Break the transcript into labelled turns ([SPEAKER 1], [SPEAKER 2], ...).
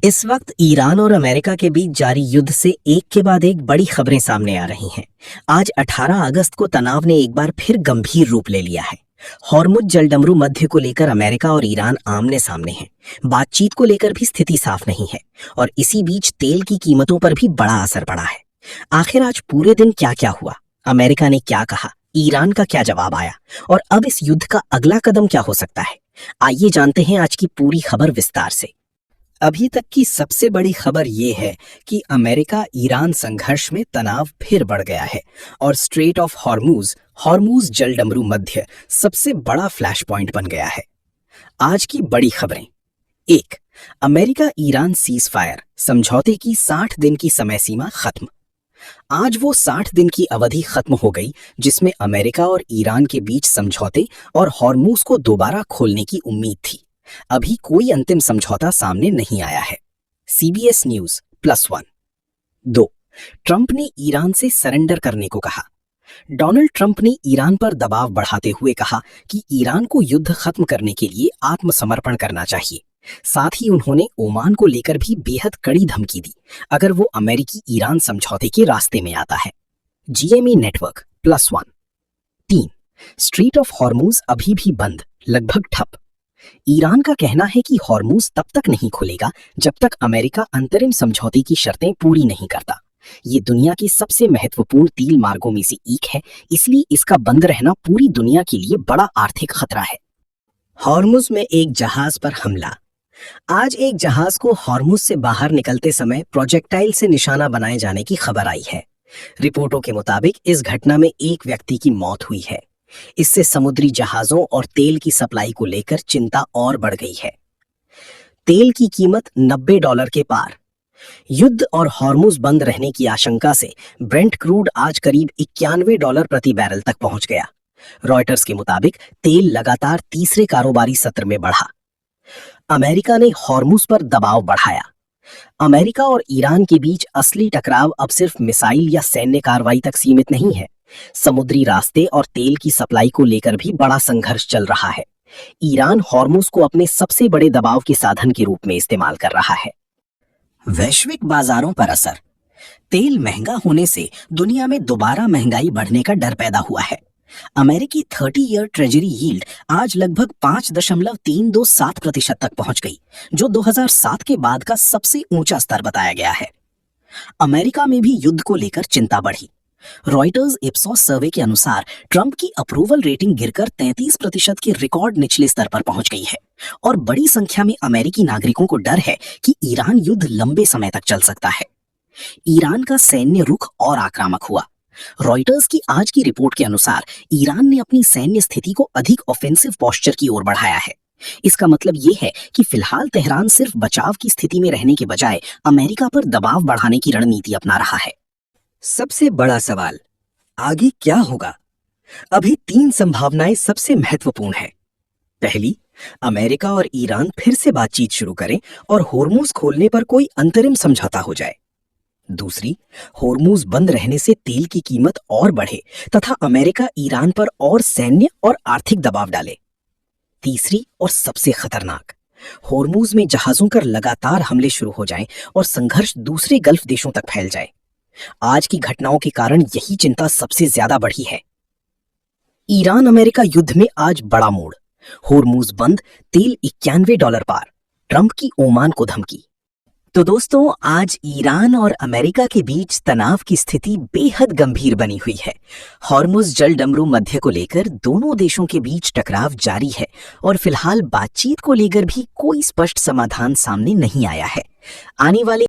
[SPEAKER 1] इस वक्त ईरान और अमेरिका के बीच जारी युद्ध से एक के बाद एक बड़ी खबरें सामने आ रही हैं। आज 18 अगस्त को तनाव ने एक बार फिर गंभीर रूप ले लिया है। हॉर्मुज जलडमरू मध्य को लेकर अमेरिका और ईरान आमने सामने हैं। बातचीत को लेकर भी स्थिति साफ नहीं है और इसी बीच तेल की कीमतों पर भी बड़ा असर पड़ा है। आखिर आज पूरे दिन क्या क्या हुआ, अमेरिका ने क्या कहा, ईरान का क्या जवाब आया और अब इस युद्ध का अगला कदम क्या हो सकता है, आइए जानते हैं आज की पूरी खबर विस्तार से। अभी तक की सबसे बड़ी खबर ये है कि अमेरिका ईरान संघर्ष में तनाव फिर बढ़ गया है और स्ट्रेट ऑफ हॉर्मुज जलडमरू मध्य सबसे बड़ा फ्लैश पॉइंट बन गया है। आज की बड़ी खबरें। 1. अमेरिका ईरान सीज फायर समझौते की 60 दिन की समय सीमा खत्म। आज वो 60 दिन की अवधि खत्म हो गई जिसमें अमेरिका और ईरान के बीच समझौते और हॉर्मुज को दोबारा खोलने की उम्मीद थी। अभी कोई अंतिम समझौता सामने नहीं आया है। CBS news +1। 2. ट्रंप ने ईरान से सरेंडर करने को कहा। डोनाल्ड ट्रंप ने ईरान पर दबाव बढ़ाते हुए कहा कि ईरान को युद्ध खत्म करने के लिए आत्मसमर्पण करना चाहिए। साथ ही उन्होंने ओमान को लेकर भी बेहद कड़ी धमकी दी अगर वो अमेरिकी ईरान समझौते के रास्ते में आता है। GME network +1। 3. Straight of Hormuz अभी भी बंद, लगभग ठप। ईरान का कहना है कि हॉर्मुज तब तक नहीं खुलेगा जब तक अमेरिका अंतरिम समझौते की शर्तें पूरी नहीं करता। ये दुनिया के सबसे महत्वपूर्ण तेल मार्गों में से एक है, इसलिए इसका बंद रहना पूरी दुनिया के लिए बड़ा आर्थिक खतरा है। हॉर्मुज में एक जहाज पर हमला। आज एक जहाज को हॉर्मुज से बाहर निकलते समय प्रोजेक्टाइल से निशाना बनाए जाने की खबर आई है। रिपोर्टों के मुताबिक इस घटना में एक व्यक्ति की मौत हुई है। इससे समुद्री जहाजों और तेल की सप्लाई को लेकर चिंता और बढ़ गई है। तेल की कीमत $90 के पार। युद्ध और हॉर्मुज बंद रहने की आशंका से ब्रेंट क्रूड आज करीब $91 प्रति बैरल तक पहुंच गया। रॉयटर्स के मुताबिक तेल लगातार तीसरे कारोबारी सत्र में बढ़ा। अमेरिका ने हॉर्मुज पर दबाव बढ़ाया। अमेरिका और ईरान के बीच असली टकराव अब सिर्फ मिसाइल या सैन्य कार्रवाई तक सीमित नहीं है। समुद्री रास्ते और तेल की सप्लाई को लेकर भी बड़ा संघर्ष चल रहा है। ईरान हॉर्मुज को अपने सबसे बड़े दबाव के साधन के रूप में इस्तेमाल कर रहा है। वैश्विक बाजारों पर असर। तेल महंगा होने से दुनिया में दोबारा महंगाई बढ़ने का डर पैदा हुआ है। अमेरिकी 30 ईयर ट्रेजरी यील्ड आज लगभग 5.327% तक पहुंच गई, जो 2007 के बाद का सबसे ऊंचा स्तर बताया गया है। अमेरिका में भी युद्ध को लेकर चिंता बढ़ी। रॉयटर्स इप्सॉस सर्वे के अनुसार ट्रंप की अप्रूवल रेटिंग गिरकर 33% के रिकॉर्ड निचले स्तर पर पहुंच गई है और बड़ी संख्या में अमेरिकी नागरिकों को डर है कि ईरान युद्ध लंबे समय तक चल सकता है। ईरान का सैन्य रुख और आक्रामक हुआ। रॉयटर्स की आज की रिपोर्ट के अनुसार ईरान ने अपनी सैन्य स्थिति को अधिक ऑफेंसिव पोस्चर की ओर बढ़ाया है। इसका मतलब ये है कि फिलहाल तेहरान सिर्फ बचाव की स्थिति में रहने के बजाय अमेरिका पर दबाव बढ़ाने की रणनीति अपना रहा है। सबसे बड़ा सवाल, आगे क्या होगा? अभी 3 संभावनाएं सबसे महत्वपूर्ण है। पहली, अमेरिका और ईरान फिर से बातचीत शुरू करें और हॉर्मुज खोलने पर कोई अंतरिम समझौता हो जाए। दूसरी, हॉर्मुज बंद रहने से तेल की कीमत और बढ़े तथा अमेरिका ईरान पर और सैन्य और आर्थिक दबाव डाले। तीसरी और सबसे खतरनाक, हॉर्मुज में जहाजों पर लगातार हमले शुरू हो जाएं और संघर्ष दूसरे गल्फ देशों तक फैल जाए। आज की घटनाओं के कारण यही चिंता सबसे ज्यादा बढ़ी है। ईरान अमेरिका युद्ध में आज बड़ा मोड़। हॉर्मुज बंद, तेल $91 पार, ट्रंप की ओमान को धमकी। तो दोस्तों, आज ईरान और अमेरिका के बीच तनाव की स्थिति बेहद गंभीर बनी हुई है। हॉर्मुज जलडमरू मध्य को लेकर दोनों देशों के बीच टकराव जारी है और फिलहाल बातचीत को लेकर भी कोई स्पष्ट समाधान सामने नहीं आया है। आने वाले